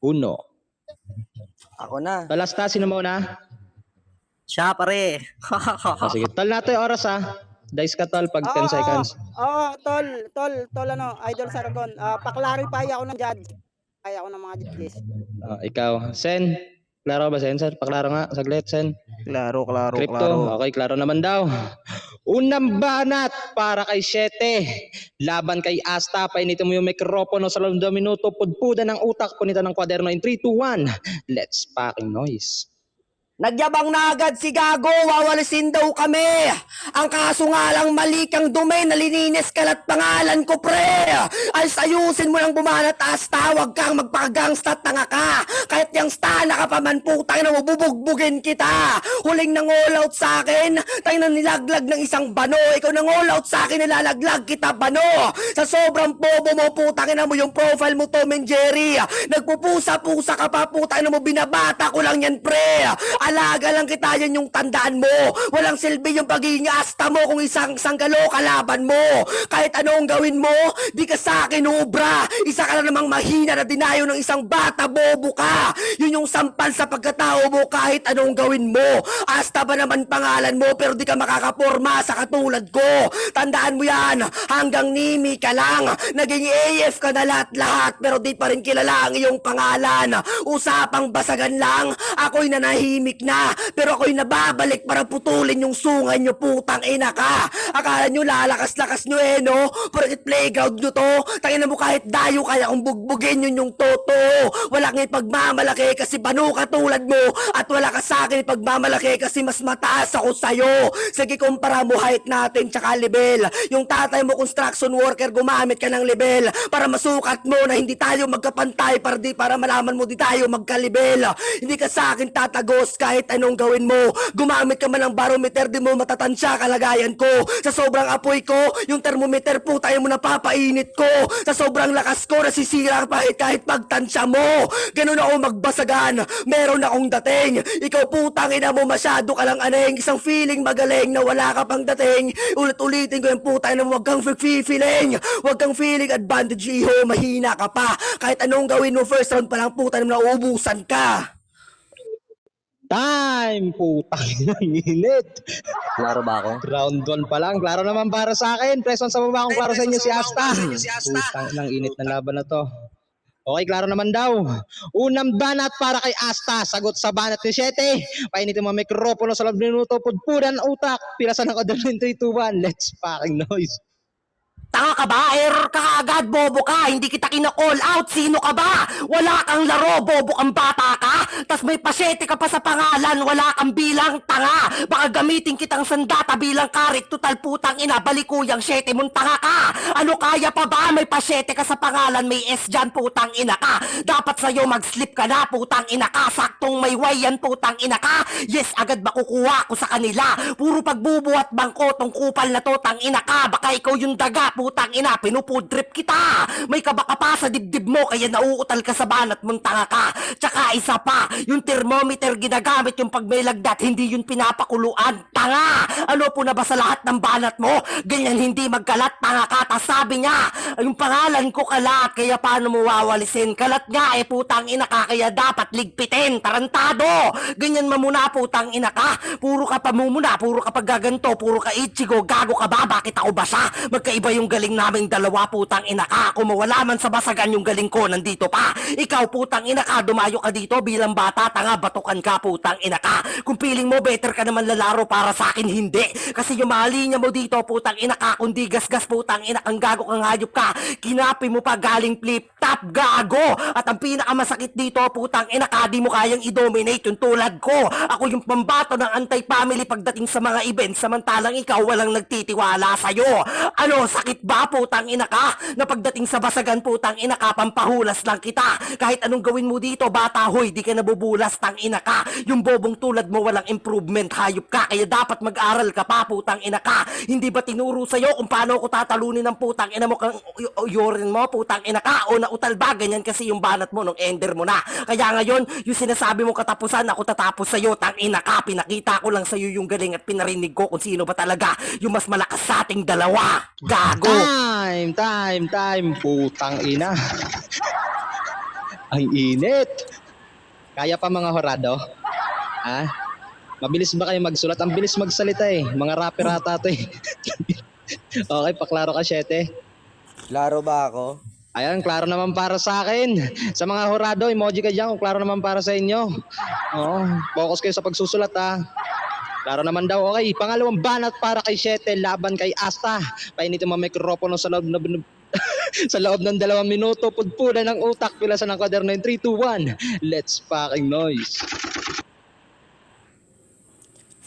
Uno. Ako na. Talasta, sino mauna? Siya pare. Sige, tol natin yung oras Dice ka tol pag 10 seconds. Tol, Idol Sargon. Pa-clarify ako ng judge. Ay ako ng mga judges. Ikaw, Sen. Klaro ba, Sen? Paklaro nga, saglit, Sen. Klaro. Crypto, okay, klaro naman daw. Unang banat para kay Siete. Laban kay Asta, painitin mo yung mikropono sa 2 minuto. Pudpudan ng utak, punitan ng kwaderno in 3, 2, 1. Let's fucking noise. Nagyabang na agad si Gago, wawalisin daw kami. Ang kaso nga lang mali kang dumi, nalininis kalat pangalan ko pre. Ay sayusin mo lang bumanat Asta, wag kang magpagangsta tanga ka. Kahit yung stana ka pa man putang na bubugbugin kita. Huling nang all out sa akin, tayo na nilaglag ng isang bano. Ikaw nang all out sa akin, nilalaglag kita bano. Sa sobrang bobo mo putang na mo yung profile mo Tom and Jerry. Nagpupusa-pusa ka pa putang na mo, binabata ko lang yan pre. Alaga lang kita, yan yung tandaan mo. Walang silbi yung pagiging Asta mo kung isang sanggalo kalaban mo. Kahit anong gawin mo, di ka sa akin ubra. Isa ka lang namang mahina na dinayo ng isang bata, bobo ka. Yun yung sampal sa pagkatao mo kahit anong gawin mo. Asta ba naman pangalan mo pero di ka makakaporma sa katulad ko. Tandaan mo yan, hanggang Nimi ka lang. Naging AF ka na lahat-lahat pero di pa rin kilala ang iyong pangalan. Usapang basagan lang, ako'y nanahimik na, pero ako'y nababalik para putulin yung sungan nyo, putang ina ka. Akala nyo lalakas-lakas nyo no? Porket playground nyo to, tangina mo kahit dayo kaya kung bugbugin yun yung toto. Wala kang ipagmamalaki kasi banu katulad mo, at wala ka sa akin ipagmamalaki kasi mas mataas ako sa'yo. Sige, kumpara mo height natin tsaka level. Yung tatay mo construction worker, gumamit ka ng level para masukat mo na hindi tayo magkapantay, para malaman mo di tayo magka-level. Hindi ka sa akin tatagos kahit anong gawin mo. Gumamit ka man ng barometer, di mo matatansya kalagayan ko. Sa sobrang apoy ko, yung thermometer po tayo mo napapainit ko. Sa sobrang lakas ko, nasisira kahit pagtansya mo. Ganun ako magbasagan, meron akong dating. Ikaw putang ina mo, masyado ka lang aneng. Isang feeling magaling na wala ka pang dating. Ulit-ulitin ko yung putang ina mo, wag kang feeling. Wag kang feeling advantage, iho, mahina ka pa. Kahit anong gawin mo, first round pa lang putang ina mo, nauubusan ka. Time! Putang ng init. Klaro ba ako? Round 1 pa lang. Klaro naman para sa akin. Preson sa baba kung klaro sa inyo si Asta. Putang ng init ng laban na to. Okay, klaro naman daw. Unang banat para kay Asta. Sagot sa banat ni Siete. Painitin mo mikropono sa 2 minuto. Pudpudan ang utak. Pirasan ng kodal in 3, 2, 1. Let's fucking noise. Tanga ka ba? Error ka agad, bobo ka. Hindi kita kina-call out. Sino ka ba? Wala kang laro, bobo kang bata ka. Tas may pasyete ka pa sa pangalan. Wala kang bilang, tanga. Baka gamitin kitang sandata bilang karit. Tutal putang ina, balikuyang syete mong tanga ka. Ano kaya pa ba? May pasyete ka sa pangalan. May S dyan, putang ina ka. Dapat sa'yo mag-slip ka na, putang ina ka. Saktong may Y yan, putang ina ka. Yes, agad makukuha ko sa kanila. Puro pagbubuhat bangko tong kupal na to, tang ina ka. Baka ikaw yung daga, putang ina, pinupudrip kita. May kabaka pa sa dibdib mo, kaya nauutal ka sa banat mong tanga ka. Tsaka isa pa, yung thermometer ginagamit yung pag may lagdat, hindi yung pinapakuluan. Tanga! Ano po na ba sa lahat ng banat mo? Ganyan hindi magkalat, tanga ka. Tas sabi niya, yung pangalan ko kalat, kaya paano mo wawalisin? Kalat nga putang ina ka, kaya dapat ligpitin. Tarantado! Ganyan mamuna, putang ina ka. Puro ka pamumuna, puro ka paggaganto, puro ka ichigo, gago ka ba? Bakit ako ba siya? Magkaiba yung galing naming dalawa, putang ina ka. Kung mawala man sa basagan yung galing ko, nandito pa. Ikaw, putang ina ka, dumayo ka dito bilang bata, tanga, batukan ka, putang ina ka. Kung feeling mo better ka naman lalaro, para sa akin hindi. Kasi yung mali niya mo dito, putang ina ka, kundi gas-gas, putang ina kang gago, kang hayop ka. Kinapi mo pa galing flip top, gago. At ang pinakamasakit dito, putang ina ka, di mo kayang i-dominate yung tulad ko. Ako yung pambato ng anti-family pagdating sa mga events, samantalang ikaw walang nagtitiwala sa'yo. Ano, sakit ba, putang ina ka? Na pagdating sa basagan, putang ina ka, pampahulas lang kita. Kahit anong gawin mo dito, bata, hoy, di ka nabubulas, tang ina ka. Yung bobong tulad mo, walang improvement, hayop ka. Kaya dapat mag-aral ka pa, putang ina ka. Hindi ba tinuro sa'yo kung paano ko tatalunin ng putang ina mo kang yorin mo, putang ina ka? O nautal ba? Ganyan kasi yung banat mo nung ender mo na. Kaya ngayon, yung sinasabi mong katapusan, ako tatapos sa'yo, tang ina ka. Pinakita ko lang sa'yo yung galing at pinarinig ko kung sino ba talaga yung mas malakas sa ating dalawa. Gago! Time! Putang ina. Ang init. Kaya pa mga horado? Ha? Mabilis ba kayo magsulat? Ang bilis magsalita eh. Mga rapper ata to eh. Okay, paklaro ka, 7. Klaro ba ako? Ayan, klaro naman para sa akin. Sa mga horado, emoji ka dyan kung klaro naman para sa inyo. Oo, focus kayo sa pagsusulat ha. Klaro naman daw, okay. Pangalawang banat para kay 7, laban kay Asta. Painitin mo mikropono sa loob na sa loob ng 2 minuto, pudpudan ng utak, pilasan ng kwaderno in 3, 2, 1. Let's fucking noise.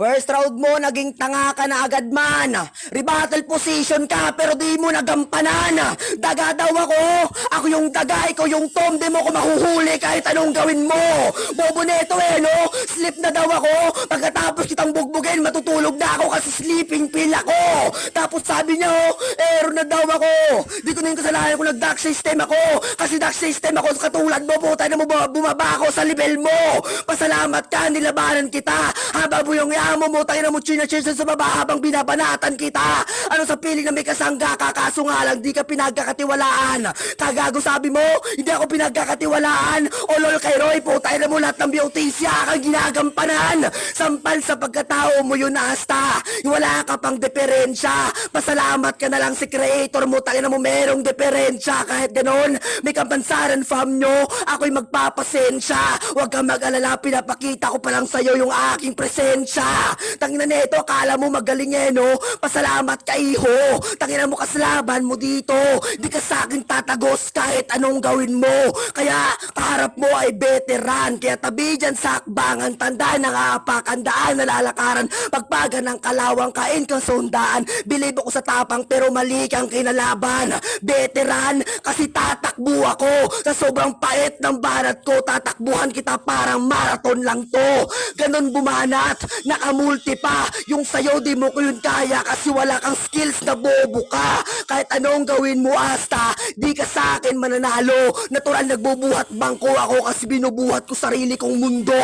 First round mo, naging tanga ka na agad man. Rebuttal position ka, pero di mo nagampanan. Daga daw ako. Ako yung daga, ikaw yung tom. Di mo ko mahuhuli kahit anong gawin mo. Bobo neto eh, no? Sleep na daw ako. Pagkatapos kitang bugbugin, matutulog na ako kasi sleeping pill ako. Tapos sabi niya, error na daw ako. Di ko na yung kasalanan kung nag-duck system ako. Kasi duck system ako, katulad mo, puta na mo bumaba ako sa level mo. Pasalamat ka, nilabanan kita. Habang mo yung mo, tayo na mo china-china sa baba habang binabanatan kita. Ano sa piling na may kasangga ka, kaso nga lang di ka pinagkakatiwalaan. Kagago sabi mo, hindi ako pinagkakatiwalaan. O lol kay Roy, tayo na mo lahat ng beautisya kang ginagampanan. Sampal sa pagkatao mo yun, Asta. Wala ka pang diferensya. Pasalamat ka na lang si creator mo, tayo na mo merong diferensya. Kahit ganon, may kampansaran fam nyo, ako'y magpapasensya. Huwag kang mag-alala, pinapakita ko pa lang sa'yo yung aking presensya. Tangina neto, akala mo magaling eh, no? Pasalamat ka, iho. Tangina mo kaslaban mo dito. Di ka sa akin tatagos kahit anong gawin mo. Kaya kaharap mo ay veteran. Kaya tabi dyan sa akbangan, tandaan ng apakandaan na lalakaran. Pagpaga ng kalawang kain kang sundaan. Bilib ako sa tapang pero mali kang kinalaban. Veteran, kasi tatakbo ako. Sa sobrang pait ng barat ko, tatakbuhan kita parang marathon lang to. Ganon bumanat, nakamulti pa. Yung sayo di mo ko yun kaya kasi wala kang skills na bobo ka. Kahit anong gawin mo, Asta, di ka sa akin mananalo. Natural nagbubuhat bangko ako kasi binubuhat ko sarili kong mundo.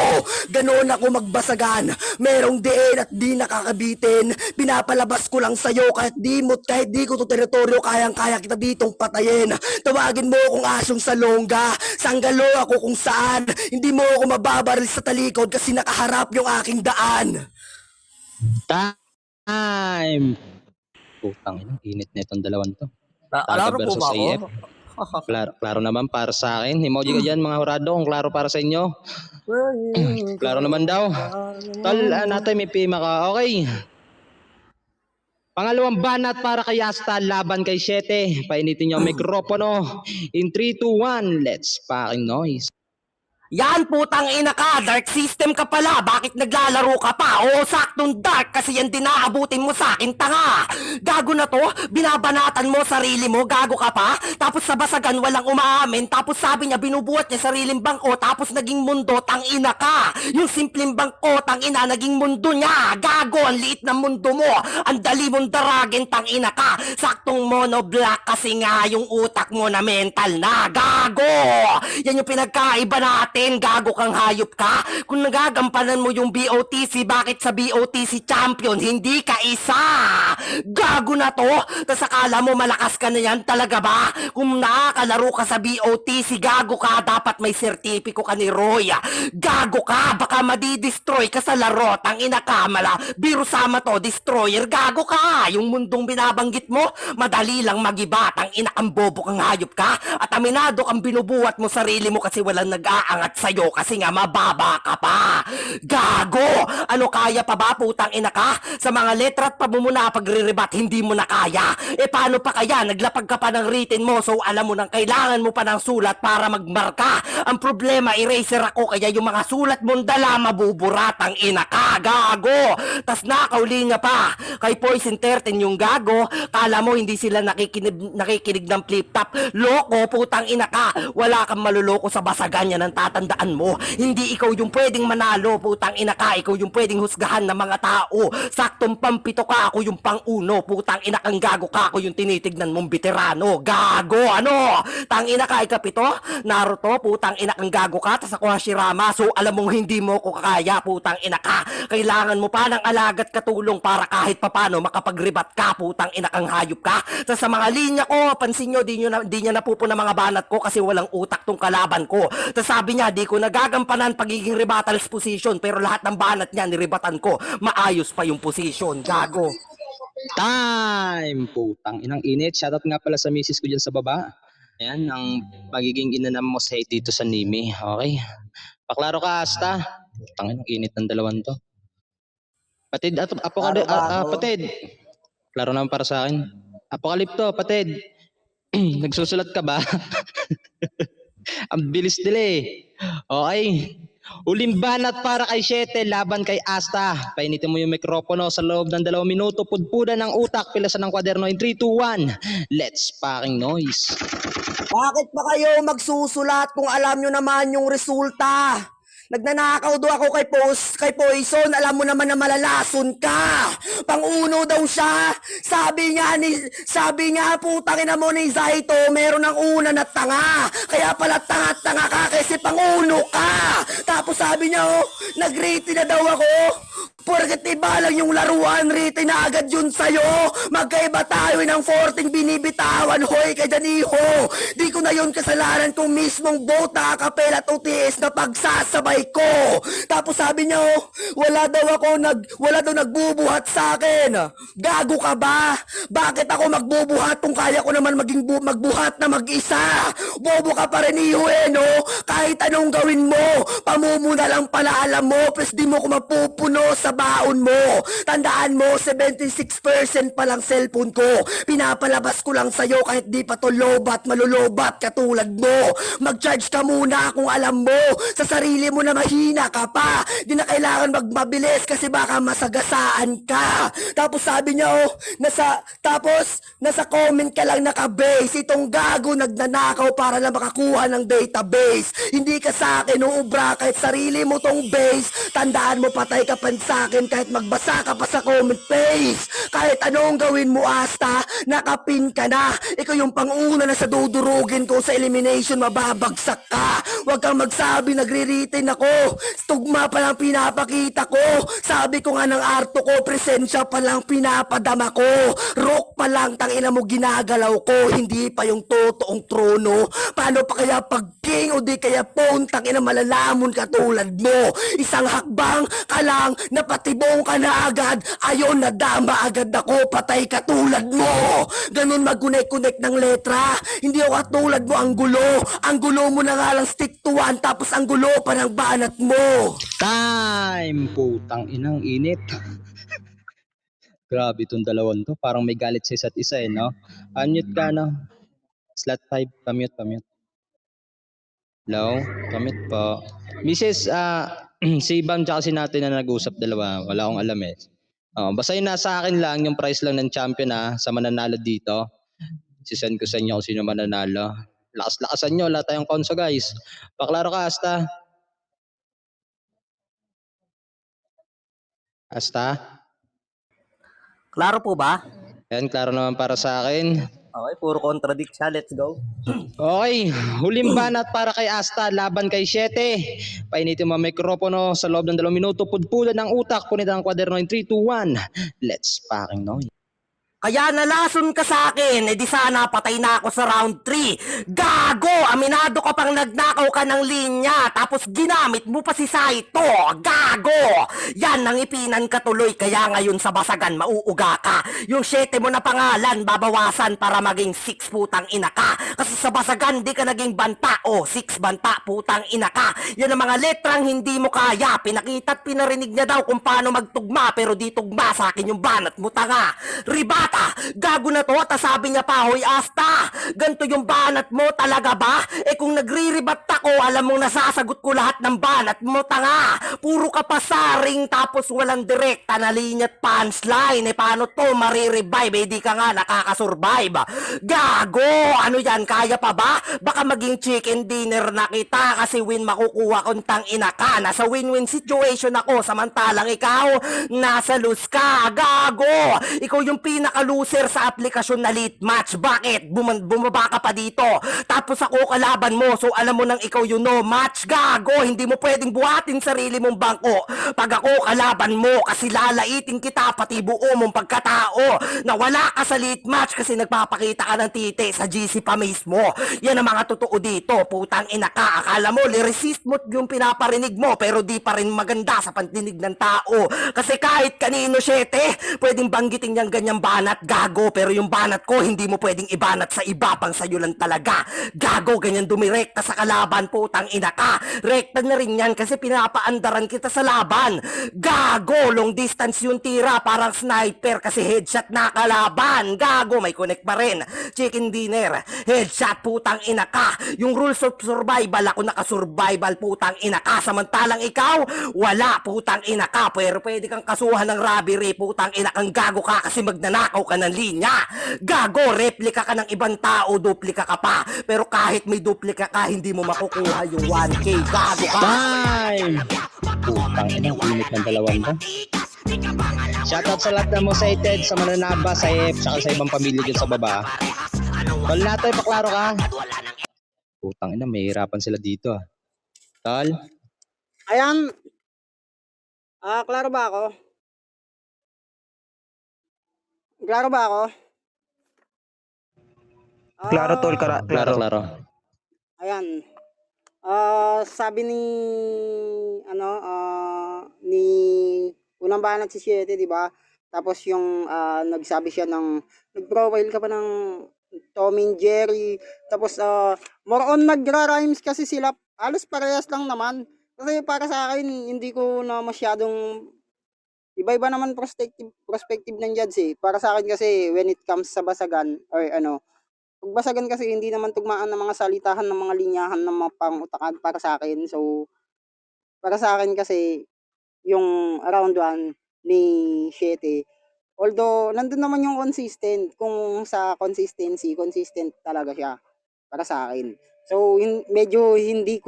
Ganon ako magbasagan. Merong diin at di nakakabitin. Pinapalabas ko lang sa'yo kahit di mo, kahit di ko to teritoryo, kayang-kaya kita ditong patayin. Tawagin mo akong asyong salongga. Sanggalo ako kung saan. Hindi mo ako mababaril sa talikod kasi nakaharap yung aking daan. Time! Putang ina, init na itong dalawang to. Alaro po versus ba AF. ako? Klaro naman para sa akin. Emoji ka dyan mga horado kung klaro para sa inyo. Klaro naman daw. Tol, natin may pima ka. Okay. Pangalawang banat para kay Asta, laban kay 7. Painitin niyo ang mikropono. In 3, 2, 1, let's fucking noise. Yan, putang ina ka, dark system ka pala, bakit naglalaro ka pa? Oo, saktong dark, kasi yan din naabutin mo sa akin, tanga. Gago na to, binabanatan mo sarili mo, gago ka pa? Tapos sa basagan walang umaamin, tapos sabi niya binubuhat niya sariling bangko, tapos naging mundo, tang ina ka. Yung simpleng bangko, tang ina, naging mundo niya. Gago, ang liit ng mundo mo, ang dali mong daragin, tang ina ka. Saktong mono black kasi nga yung utak mo na mental na, gago. Yan yung pinagkaiba natin. Gago kang hayop ka. Kung nagagampanan mo yung BOTC, bakit sa BOTC champion hindi ka isa? Gago na to. Tas akala mo malakas ka na yan, talaga ba? Kung nakakalaro ka sa BOTC, gago ka. Dapat may sertipiko ka ni Roy. Gago ka. Baka madidestroy ka sa laro. Tangina ka, biro sama to, destroyer. Gago ka. Yung mundong binabanggit mo, madali lang magiba. Tangina kang bobo kang hayop ka. At aminado kang binubuhat mo sarili mo kasi walang nag-aangat sa'yo kasi nga mababa ka pa. Gago! Ano kaya pa ba, putang ina ka? Sa mga letra at pamumuna pagre-rebat, hindi mo na kaya. E paano pa kaya? Naglapag ka pa ng written mo, so alam mo nang kailangan mo pa ng sulat para magmarka. Ang problema, eraser ako, kaya yung mga sulat mong dala mabuburatang ina ka. Gago! Tas nakauli nga pa. Kay Poison 13 yung gago, kala mo hindi sila nakikinig ng flip-top. Loko, putang ina ka. Wala kang maluloko sa basagan yan ng tatandaan mo. Hindi ikaw yung pwedeng manalo, putang ina ka. Ikaw yung pwedeng husgahan ng mga tao. Saktong pampito ka, ako yung pang-uno. Putang ina kang gago ka, ako yung tinitignan mong veterano. Gago, ano? Tang ina ka, ikapito? Naruto, putang ina kang gago ka. Tas ako Hashirama, so alam mong hindi mo ko kaya, putang ina ka. Kailangan mo pa ng alagat katulong para kahit papano makapagribat ka, putang ina kang hayop ka. Tas sa mga linya ko, pansin nyo, di niya napupuna mga banat ko kasi walang utak tong kalaban ko. Tapos sabi niya, di ko nagagampanan pagiging rebattles position, pero lahat ng banat niya niribatan ko. Maayos pa yung position, gago. Time! Putang inang init. Shoutout nga pala sa misis ko dyan sa baba. Ayan, ang pagiging ina ng most hate dito sa Nimi. Okay. Paklaro ka, Asta. Putang inang init ng dalawan to. Patid, patid. Klaro naman para sa akin. Apokalipto, patid. Nagsusulat ka ba? Ang bilis nila eh. Okay. Uling banat para kay Siete, laban kay Asta. Painitin mo yung mikropono sa loob ng 2 minuto. Pudpudan ng utak, pilasan ng kwaderno in 3, 2, 1. Let's fucking noise. Bakit pa kayo magsusulat kung alam nyo naman yung resulta? Nagnanakaw daw ako kay Poison, alam mo naman na malalason ka. Panguno daw siya. Sabi nga putangin na mo ni Zaito, meron ng una na tanga. Kaya pala tanga-tanga ka kasi panguno ka. Tapos sabi niya, nag-rating na daw ako. Porket iba lang yung laruan, rating na agad yun sa'yo. Magkaiba tayo ng 14 binibitawan, hoy kay Daniho. Di ko na yun kasalanan kung mismong vote na kapela at UTS na pagsasabay ko. Tapos sabi niya, wala daw nagbubuhat sa akin. Gago ka ba? Bakit ako magbubuhat kung kaya ko naman magbuhat na mag-isa? Bobo ka pa rin, Iho, no? Kahit anong gawin mo, pamumuna lang pala alam mo, plus di mo ko mapupuno sa baon mo. Tandaan mo, 76% pa lang cellphone ko. Pinapalabas ko lang sa'yo kahit di pa to lobat, malulobat katulad mo. Mag-charge ka muna kung alam mo. Sa sarili mo na mahina ka pa. Di na kailangan magmabilis kasi baka masagasaan ka. Tapos sabi niya, nasa comment ka lang naka-base. Itong gago nagnanakaw para lang makakuha ng database. Hindi ka sa akin uubra kahit sarili mo tong base. Tandaan mo, patay ka pa sa akin kahit magbasa ka pa sa comment page. Kahit anong gawin mo, Asta, nakapin ka na. Ikaw yung panguna na sa dudurugin ko sa elimination, mababagsak ka. Huwag kang magsabi nagre-retain ako. Tugma pa lang pinapakita ko. Sabi ko nga ng arto ko, presensya pa lang pinapadama ko. Rock pa lang tangina mo ginagalaw ko. Hindi pa yung totoong trono. Paano pa kaya pag king o di kaya phone tangina malalamon katulad mo? Isang hakbang ka lang, napatibong ka na agad. Ayon na dama agad ako, patay katulad mo. Ganun mag-connect ng letra. Hindi ako katulad mo ang gulo. Ang gulo mo na nga lang stick to one, tapos ang gulo pa ng banat mo. Time! Putang inang init. Grabe itong dalawan to. Parang may galit sa isa't isa eh, no? Unmute ka, no? Slot 5, pamute. Hello? Pamute po. Mrs. Si Bam tsaka si natin na nag-usap dalawa. Wala akong alam eh. Basta yun nasa akin lang, yung price lang ng champion sa mananalo dito. Sisend ko sa inyo kung sino mananalo. Lakas-lakasan nyo, wala tayong konso guys. Paklaro ka, Asta. Asta? Klaro po ba? Yan, klaro naman para sa akin. Okay, puro contradict siya. Let's go. Okay, huling banat para kay Asta, laban kay Siete. Painitin mo ang mikropono sa loob ng 2 minuto, pudpudan ng utak, punitan ang kwaderno in 3, 2, 1. Let's fucking noise. Kaya nalason ka sa akin, edi sana patay na ako sa round 3. Gago! Aminado ka pang nagnakaw ka ng linya, tapos ginamit mo pa si Saito. Gago! Yan ang ipinan ka tuloy, kaya ngayon sa basagan mauuga ka. Yung 7 mo na pangalan, babawasan para maging 6 putang ina ka. Kasi sa basagan, di ka naging banta. 6 banta, putang ina ka. Yan ang mga letrang hindi mo kaya. Pinakita at pinarinig niya daw kung paano magtugma, pero di tugma sa akin yung banat mo tanga. Ribata! Gago na to, ta sabi niya pa, hoy Asta, ganto yung banat mo, talaga ba? Kung nagre-rebat ako, alam mong nasasagot ko lahat ng banat mo, tanga. Puro ka pasaring, tapos walang direkta na linya at punchline. Paano to marirevive? Di ka nga nakakasurvive. Gago! Ano yan, kaya pa ba? Baka maging chicken dinner na kita kasi win makukuha kung tang ina ka. Nasa win-win situation ako, samantalang ikaw, nasa lose ka. Gago! Ikaw yung pinaka pinaka-loser sa aplikasyon na late match. Bakit? Bumaba ka pa dito. Tapos ako kalaban mo. So alam mo nang ikaw yun no match. Gago. Hindi mo pwedeng buhatin sarili mong bangko. Pag ako kalaban mo kasi lalaitin kita pati buo mong pagkatao. Na wala ka sa late match kasi nagpapakita ka ng titi sa GC pa mismo. Yan ang mga totoo dito. Putang ina ka. Akala mo resist mo yung pinaparinig mo pero di pa rin maganda sa pandinig ng tao. Kasi kahit kanino syete, pwedeng banggitin niyang ganyang banat, gago. Pero yung banat ko, hindi mo pwedeng ibanat sa iba, pang sa'yo lang talaga. Gago, ganyan dumirekta sa kalaban, putang ina ka. Rekta na rin yan kasi pinapaandaran kita sa laban. Gago, long distance yung tira, parang sniper kasi headshot na kalaban. Gago, may connect pa rin. Chicken dinner, headshot, putang ina ka. Yung rules of survival, ako naka-survival, putang ina ka. Samantalang ikaw, wala, putang ina ka. Pero pwede kang kasuhan ng robbery, putang ina kang gago ka kasi magnanakaw ka ng linya. Gago, replika ka ng ibang tao, duplika ka pa. Pero kahit may duplika ka, hindi mo makukuha yung 1K. Gago ka. Time! Putang ina, init ng dalawang to. Shoutout sa lahat na excited sa mananaba, sa EF, saka sa ibang pamilya dyan sa baba. Tol nato, ipaklaro ka. Putang ina, may hirapan sila dito ah. Tol? Ayan. Klaro ba ako? Klaro ba ako? Klaro tol, Klaro, klaro. klaro. Ayan. Sabi ni ni unang banat si Siete, di ba? Tapos yung nagsabi siya ng nag-profile ka pa ng Tom and Jerry. Tapos more on nagra-rhymes kasi sila. Halos parehas lang naman. Kasi para sa akin hindi ko na masyadong iba-iba naman perspective ng judge eh. Para sa akin kasi when it comes sa basagan or pagbasagan kasi hindi naman tugmaan ng mga salitahan ng mga linyahan ng mga pangutakan para sa akin. So, para sa akin kasi yung round 1 ni Shete, although nandun naman yung consistent, kung sa consistency, consistent talaga siya para sa akin. So, medyo hindi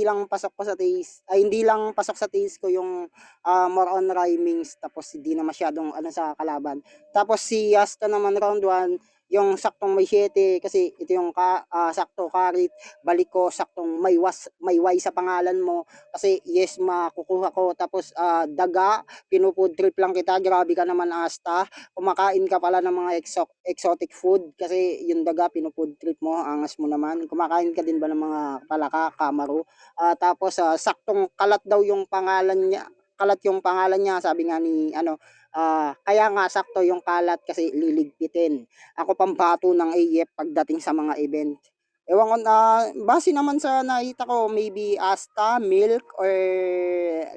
lang pasok ko sa taste, ay hindi lang pasok sa taste ko yung more on rhymings, tapos hindi na masyadong sa kalaban. Tapos si Asta naman round 1, yung saktong may 7 kasi ito yung sakto karit, balik ko saktong may Y sa pangalan mo kasi yes makukuha ko. Tapos daga, pinufood trip lang kita, grabe ka naman Asta, kumakain ka pala ng mga exotic food kasi yung daga pinufood trip mo, angas mo naman. Kumakain ka din ba ng mga palaka, kamaro? Tapos saktong kalat daw yung pangalan niya, kalat yung pangalan niya, sabi nga ni kaya nga sakto yung kalat kasi liligpitin. Ako pambato ng AF pagdating sa mga event. Ewan ko base naman sa nakita ko, maybe Asta, Milk, or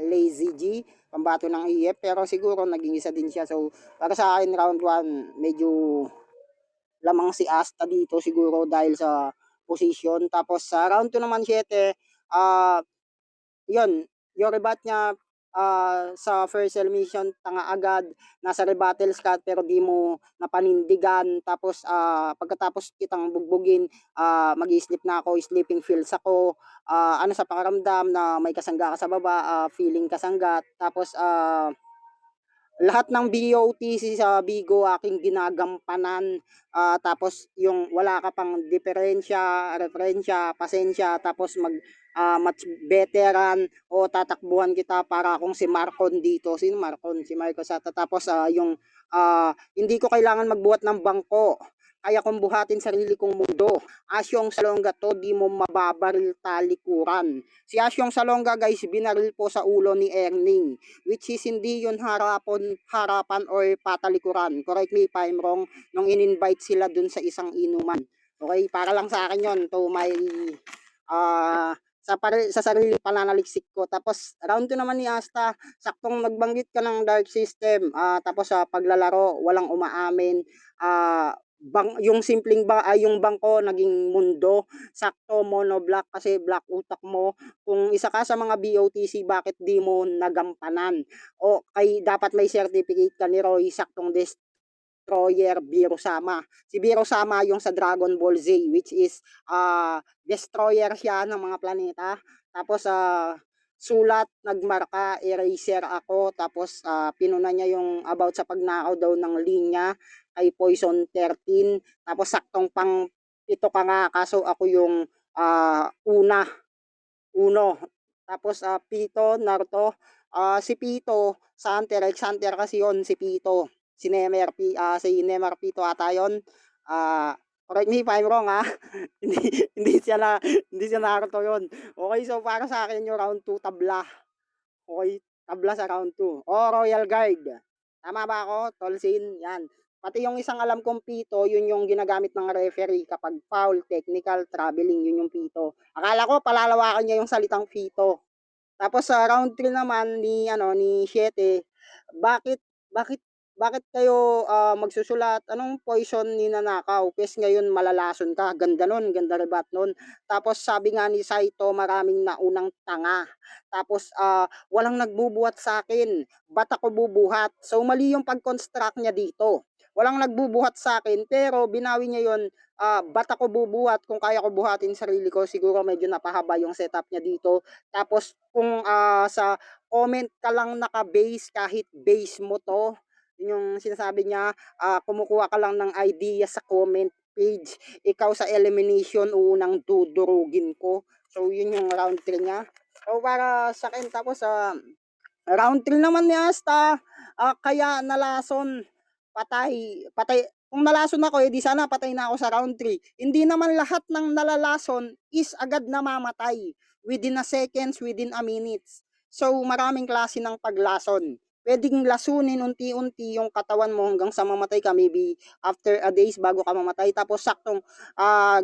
Lazy G, pambato ng AF, pero siguro naging isa din siya. So, para sa akin, round 1, medyo lamang si Asta dito siguro dahil sa position. Tapos sa round 2 naman, 7, yun, yung rebat niya sa first elimination, tanga agad, nasa rebattles ka pero di mo napanindigan. Tapos pagkatapos kitang bugbugin, mag-i-sleep na ako, sleeping pills ako. Ano sa pakiramdam na may kasangga ka sa baba, feeling kasangga. Tapos lahat ng BOTC sa Bigo aking ginagampanan. Tapos yung wala ka pang diferensya, referensya, pasensya, tapos match veteran o tatakbuhan kita para akong si Marcon dito. Sino Marcon? Si Marcos Sata. Tapos yung hindi ko kailangan magbuhat ng bangko. Kaya kong buhatin sarili kong mundo. Asyong Salonga to, di mo mababaril talikuran. Si Asyong Salonga guys, binaril po sa ulo ni Erning, which is hindi yun harapan or patalikuran. Correct me if I'm wrong, nung in-invite sila dun sa isang inuman. Okay, para lang sa akin yun, to my sa sarili pananaliksik ko. Tapos round 2 naman ni Asta, saktong nagbanggit ka ng dark system, tapos sa paglalaro walang umaamin, yung simpleng yung bangko naging mundo, sakto monoblock kasi black utak mo. Kung isa ka sa mga BOTC, bakit di mo nagampanan? O kay dapat may certificate ka ni Roy, saktong destroyer Biro Sama. Si Biro Sama yung sa Dragon Ball Z, which is destroyer siya ng mga planeta. Tapos sulat, nagmarka, eraser ako, tapos pinuna niya yung about sa pagnakaw daw ng linya kay Poison 13, tapos saktong pang pito ka nga, kaso ako yung uno. Tapos Pito, Naruto, si Pito, sa Hunter x Hunter kasi yon si Pito. Si Nemer Pito ata yon. Correct me if I'm wrong hindi siya hindi siya Naruto yon. Okay, so para sa akin yung round 2 tabla. Okay, tabla sa round 2. O Royal Guard. Tama ba ako? Tolsin, yan. Pati yung isang alam kong pito, yun yung ginagamit ng referee kapag foul, technical, traveling, yun yung pito. Akala ko palalawakan niya yung salitang pito. Tapos sa round 3 naman ni Siete, bakit bakit bakit kayo magsusulat? Anong poison ninanakaw? Kes ngayon malalason ka. Ganda nun, ganda rebat nun. Tapos sabi nga ni Saito, maraming naunang tanga. Tapos walang nagbubuhat sa akin. Ba't ako bubuhat? So mali yung pag-construct niya dito. Walang nagbubuhat sa akin, pero binawi niya yon, ba't ako bubuhat kung kaya ko buhatin sarili ko. Siguro medyo napahaba yung setup niya dito. Tapos kung sa comment ka lang naka-base, kahit base mo to, yun yung sinasabi niya, kumukuha ka lang ng idea sa comment page, ikaw sa elimination unang dudurugin ko. So yun yung round 3 niya. So para sa akin, tapos round 3 naman ni Asta, kaya nalason, patay. Kung nalason ako, edi sana patay na ako sa round 3. Hindi naman lahat ng nalalason is agad namamatay within a seconds, within a minutes. So maraming klase ng paglason. Pwedeng lasunin unti-unti yung katawan mo hanggang sa mamatay ka, maybe after a days bago ka mamatay. Tapos saktong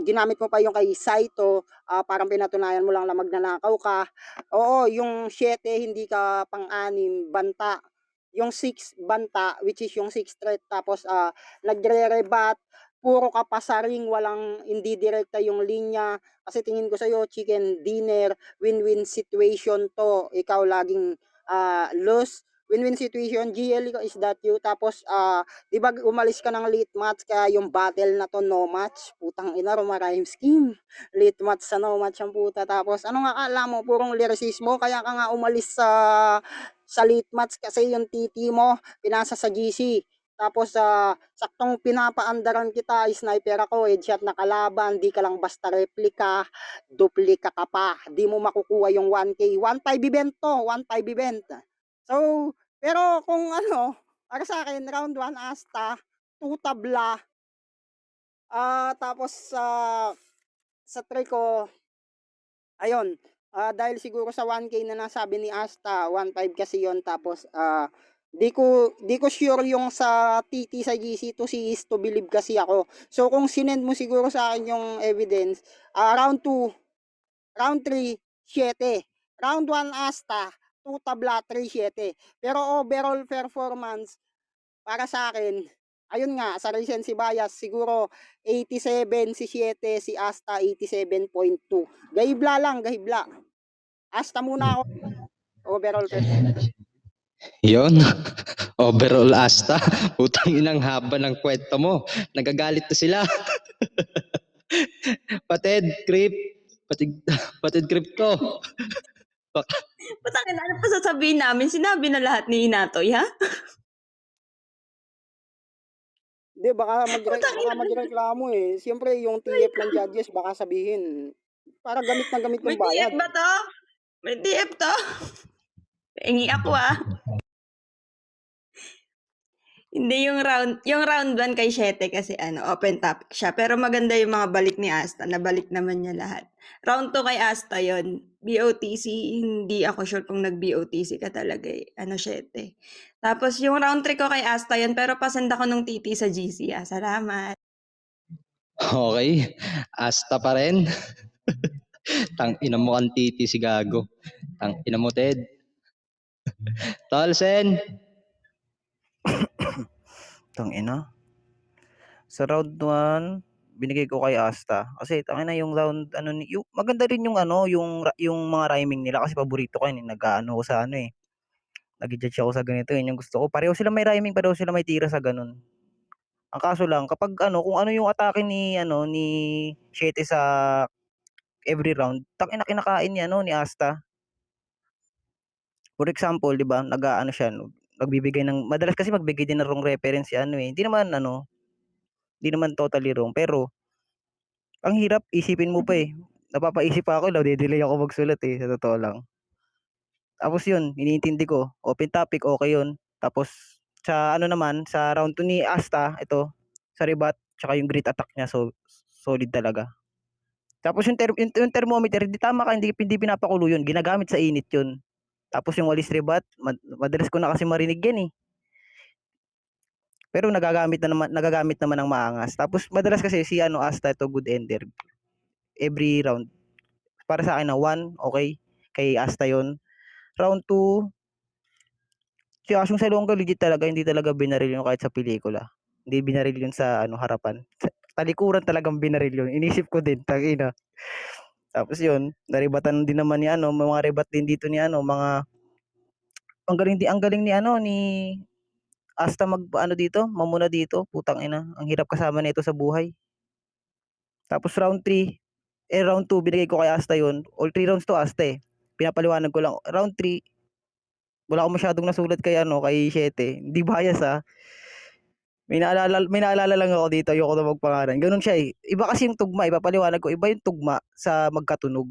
ginamit mo pa yung kay Saito, parang pinatunayan mo lang na magnanakaw ka. Oo, yung 7 hindi ka pang-anim, banta. Yung 6 banta, which is yung 6 threat. Tapos nagre-rebat, puro ka pasaring, walang hindi direkta yung linya. Kasi tingin ko sa'yo, chicken dinner, win-win situation to. Ikaw laging lose. Win-win situation, GL, is that you? Tapos, di ba umalis ka ng late match, kaya yung battle na to, no match. Putang ina, Rhyme scheme. Late match sa no match ang puta. Tapos, ano nga kala mo, purong lyricismo, kaya ka nga umalis sa late match kasi yung TT mo, pinasa sa GC. Tapos saktong pinapaandaran kita, sniper ako, headshot na kalaban, di ka lang basta replika, duplika ka pa, di mo makukuha yung 1K. 1-5 event to, 1-5 event. So, pero kung para sa akin, round 1 Asta, 2 tabla, tapos sa 3 ko, ayun, dahil siguro sa 1K na nasabi ni Asta, 1.5 kasi yon. Tapos di ko sure yung sa TT sa GC to see is to believe kasi ako. So kung sinend mo siguro sa akin yung evidence, round 2, round 3, 7. Round 1 Asta, 2 tabla, 3, 7. Pero overall performance para sa akin, ayun nga, sa recency bias, siguro 87 si 7, si Asta 87.2. Gahibla lang, gahibla. Asta muna ako, overall performance. Yon. Overall Asta. Putang inang haba ng kwento mo. Nagagalit na sila. Patid, creep. Patid creep to. Putangina, ano pa sasabihin namin? Sinabi na lahat ni Inatoy, ha? Hindi, baka Putangina. magreklamo eh. Siyempre, yung TF ng judges, baka sabihin, para gamit na gamit May yung bayad. TF ba to? May TF to? Pengi ako, Hindi yung round 1 kay Shete kasi open topic siya. Pero maganda yung mga balik ni Asta. Nabalik naman niya lahat. Round 2 kay Asta yon. BOTC, hindi ako sure kung nag-BOTC ka talaga Shete. Tapos yung round 3 ko kay Asta yon, pero pasend ako nung TT sa GC, Salamat. Okay. Asta pa rin. Tang ina mo kang titi si Gago. Tang ina mo Ted. Tolsen. Tangina. Sa round 1, binigay ko kay Asta. Kasi tangina yung round yung maganda rin yung yung mga rhyming nila kasi paborito ko yun, nag-aano ko sa nag-judge ako sa ganito, yun yung gusto ko. Pareho sila may rhyming, pareho sila may tira sa ganun. Ang kaso lang kapag kung ano yung atake ni Shete sa every round, tangina kinakain ni ni Asta. For example, 'di ba, nag-aano siya, nagbibigay ng madalas kasi magbigay din ng wrong reference si ano, eh. Hindi naman totally wrong, pero ang hirap isipin mo pa, eh. Napapaisip pa ako, nade-delay ako magsulat, eh, sa totoo lang. Tapos 'yun, iniintindi ko, open topic, okey 'yun. Tapos sa ano naman, sa round 2 ni Asta, ito, sa rebat, tsaka yung grit attack niya, so solid talaga. Tapos yung thermometer, hindi tama ka, hindi pinapakulo 'yun, ginagamit sa init 'yun. Tapos yung walis rebat, madalas ko na kasi marinig 'yan, eh. Pero nagagamit naman ng maangas. Tapos madalas kasi si ano, Asta, ito good ender. Every round, para sa akin na 1, okay. Kay Asta 'yon. Round 2, si Asyong Salonga legit talaga, hindi talaga binaril yun kahit sa pelikula. Hindi binaril yun sa ano, harapan. Sa talikuran talagang binaril yun. Inisip ko din, tangina. Tapos yun, naribatan din naman ni ano, may mga rebat din dito ni ano, mga ang galing ni ano, ni Asta ano dito, mamuna dito, putang ina. Ang hirap kasama nito sa buhay. Tapos round 2 binigay ko kay Asta yun. All 3 rounds to Asta, eh. Pinapaliwanag ko lang. Round 3, wala akong masyadong nasulat kay ano, kay Siete. Hindi bias, ah. May naalala lang ako dito, ayoko na magpangalan. Ganun siya, eh. Iba kasi yung tugma, ipapaliwanag ko, iba yung tugma sa magkatunog.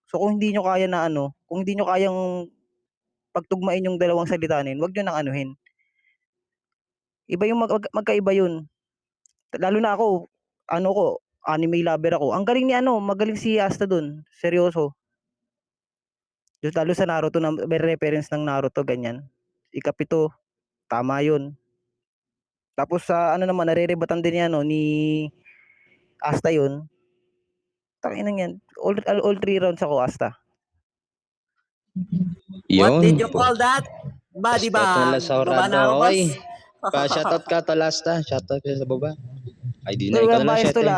So kung hindi nyo kaya na ano, kung hindi nyo kayang pagtugmain yung dalawang salitanin, wag nyo nang anuhin. Iba yung magkaiba yun. Lalo na ako, ano ko, anime lover ako. Ang galing ni ano, magaling si Asta dun. Seryoso. Lalo sa Naruto, na may reference ng Naruto, ganyan. Ikapito, tama yun. Tapos sa ano naman, narerebatan din ni ano, ni Asta yun. Takinan yan. All 3 rounds ako, Asta. What did Yun. you call that? Body Respeto na lang bag. sa Baba na ako, orado. boss. Oy, pa-shoutout ka to last, ah. Shoutout ka sa baba. Ay, di na. Pero Ikaw walang na lang, bias to Siyete. la.